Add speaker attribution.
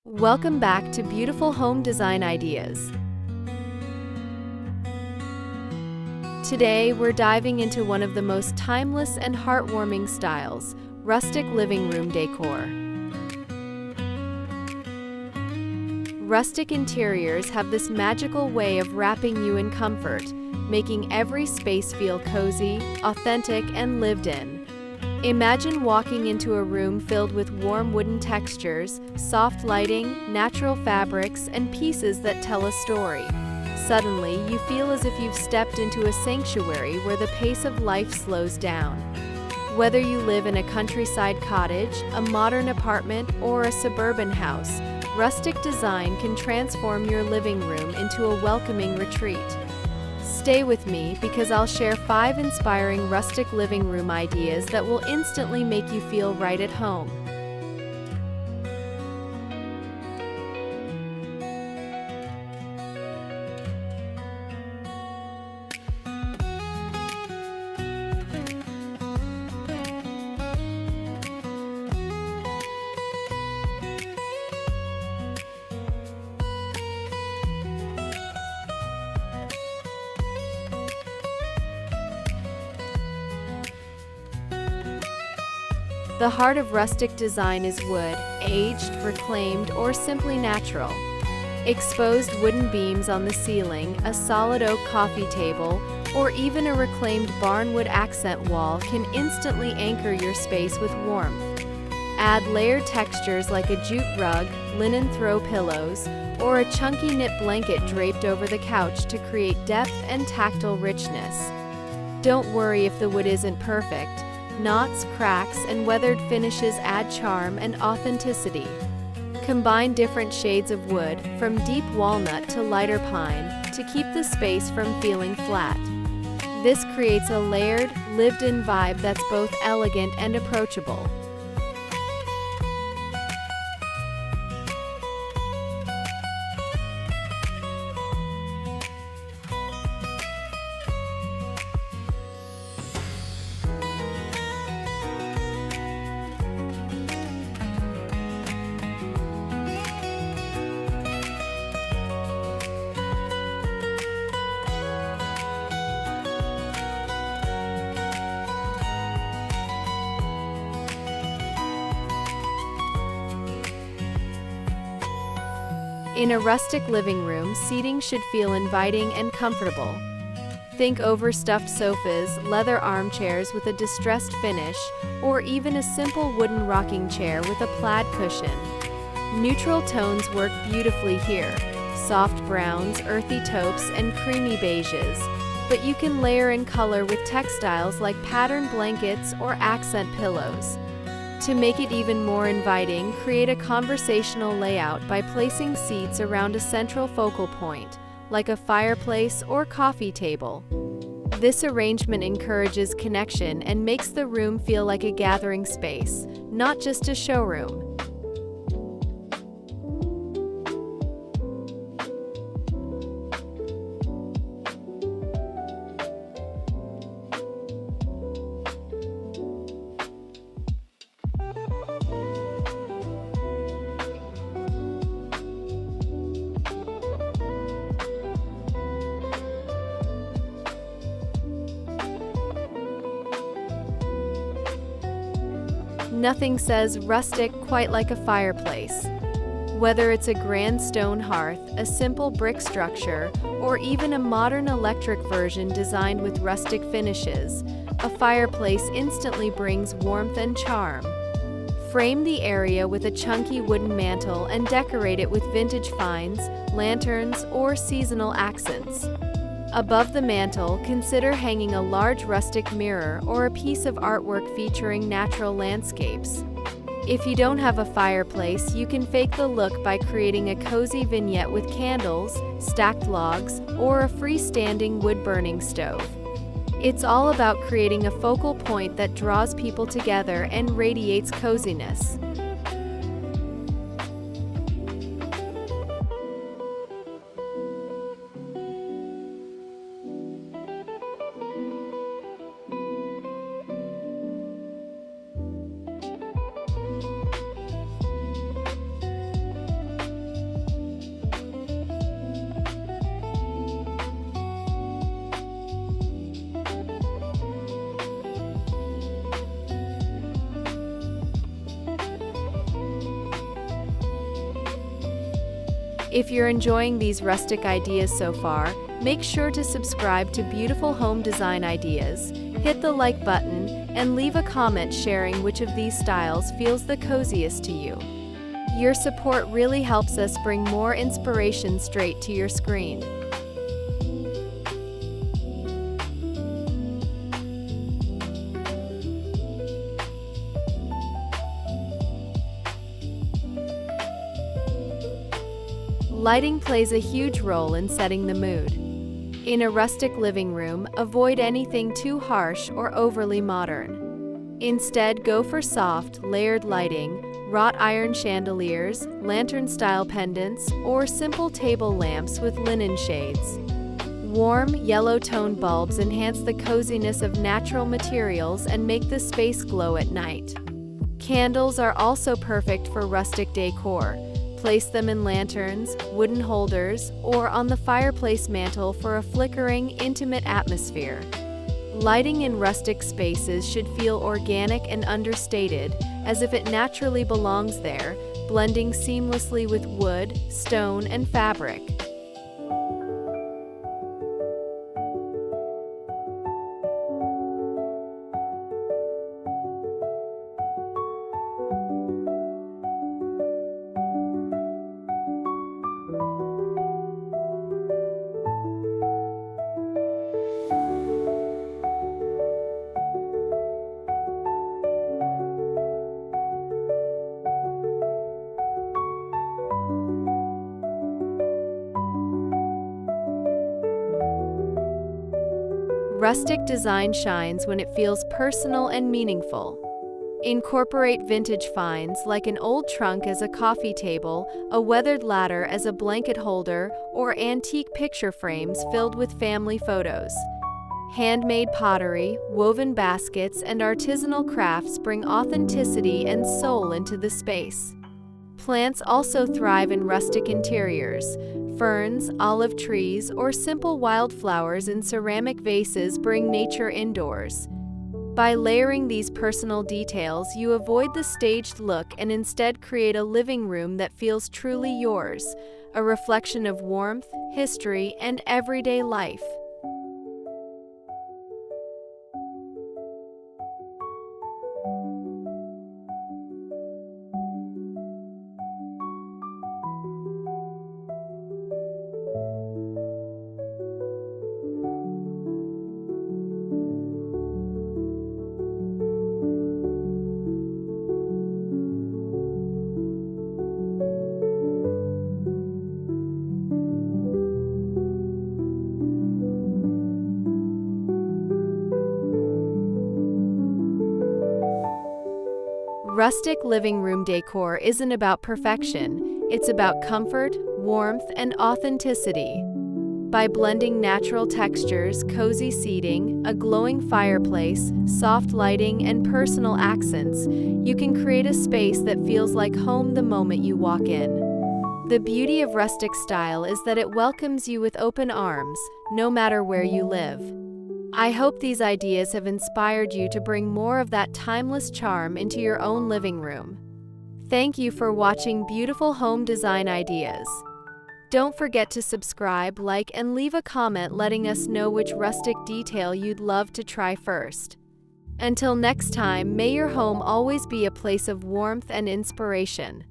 Speaker 1: Welcome back to Beautiful Home Design Ideas. Today, we're diving into one of the most timeless and heartwarming styles, rustic living room decor. Rustic interiors have this magical way of wrapping you in comfort, making every space feel cozy, authentic, and lived in. Imagine walking into a room filled with warm wooden textures, soft lighting, natural fabrics, and pieces that tell a story. Suddenly, you feel as if you've stepped into a sanctuary where the pace of life slows down. Whether you live in a countryside cottage, a modern apartment, or a suburban house, rustic design can transform your living room into a welcoming retreat. Stay with me because I'll share 5 inspiring rustic living room ideas that will instantly make you feel right at home. The heart of rustic design is wood, aged, reclaimed, or simply natural. Exposed wooden beams on the ceiling, a solid oak coffee table, or even a reclaimed barnwood accent wall can instantly anchor your space with warmth. Add layered textures like a jute rug, linen throw pillows, or a chunky knit blanket draped over the couch to create depth and tactile richness. Don't worry if the wood isn't perfect. Knots, cracks, and weathered finishes add charm and authenticity. Combine different shades of wood, from deep walnut to lighter pine, to keep the space from feeling flat. This creates a layered, lived-in vibe that's both elegant and approachable. In a rustic living room, seating should feel inviting and comfortable. Think overstuffed sofas, leather armchairs with a distressed finish, or even a simple wooden rocking chair with a plaid cushion. Neutral tones work beautifully here: soft browns, earthy taupes, and creamy beiges. But you can layer in color with textiles like patterned blankets or accent pillows. To make it even more inviting, create a conversational layout by placing seats around a central focal point, like a fireplace or coffee table. This arrangement encourages connection and makes the room feel like a gathering space, not just a showroom. Nothing says rustic quite like a fireplace. Whether it's a grand stone hearth, a simple brick structure, or even a modern electric version designed with rustic finishes, a fireplace instantly brings warmth and charm. Frame the area with a chunky wooden mantel and decorate it with vintage finds, lanterns, or seasonal accents. Above the mantel, consider hanging a large rustic mirror or a piece of artwork featuring natural landscapes. If you don't have a fireplace, you can fake the look by creating a cozy vignette with candles, stacked logs, or a freestanding wood-burning stove. It's all about creating a focal point that draws people together and radiates coziness. If you're enjoying these rustic ideas so far, make sure to subscribe to Beautiful Home Design Ideas, hit the like button, and leave a comment sharing which of these styles feels the coziest to you. Your support really helps us bring more inspiration straight to your screen. Lighting plays a huge role in setting the mood. In a rustic living room, avoid anything too harsh or overly modern. Instead, go for soft, layered lighting, wrought iron chandeliers, lantern-style pendants, or simple table lamps with linen shades. Warm, yellow-toned bulbs enhance the coziness of natural materials and make the space glow at night. Candles are also perfect for rustic decor. Place them in lanterns, wooden holders, or on the fireplace mantle for a flickering, intimate atmosphere. Lighting in rustic spaces should feel organic and understated, as if it naturally belongs there, blending seamlessly with wood, stone, and fabric. Rustic design shines when it feels personal and meaningful. Incorporate vintage finds like an old trunk as a coffee table, a weathered ladder as a blanket holder, or antique picture frames filled with family photos. Handmade pottery, woven baskets, and artisanal crafts bring authenticity and soul into the space. Plants also thrive in rustic interiors. Ferns, olive trees, or simple wildflowers in ceramic vases bring nature indoors. By layering these personal details, you avoid the staged look and instead create a living room that feels truly yours, a reflection of warmth, history, and everyday life. Rustic living room decor isn't about perfection, it's about comfort, warmth, and authenticity. By blending natural textures, cozy seating, a glowing fireplace, soft lighting, and personal accents, you can create a space that feels like home the moment you walk in. The beauty of rustic style is that it welcomes you with open arms, no matter where you live. I hope these ideas have inspired you to bring more of that timeless charm into your own living room. Thank you for watching Beautiful Home Design Ideas. Don't forget to subscribe, like, and leave a comment letting us know which rustic detail you'd love to try first. Until next time, may your home always be a place of warmth and inspiration.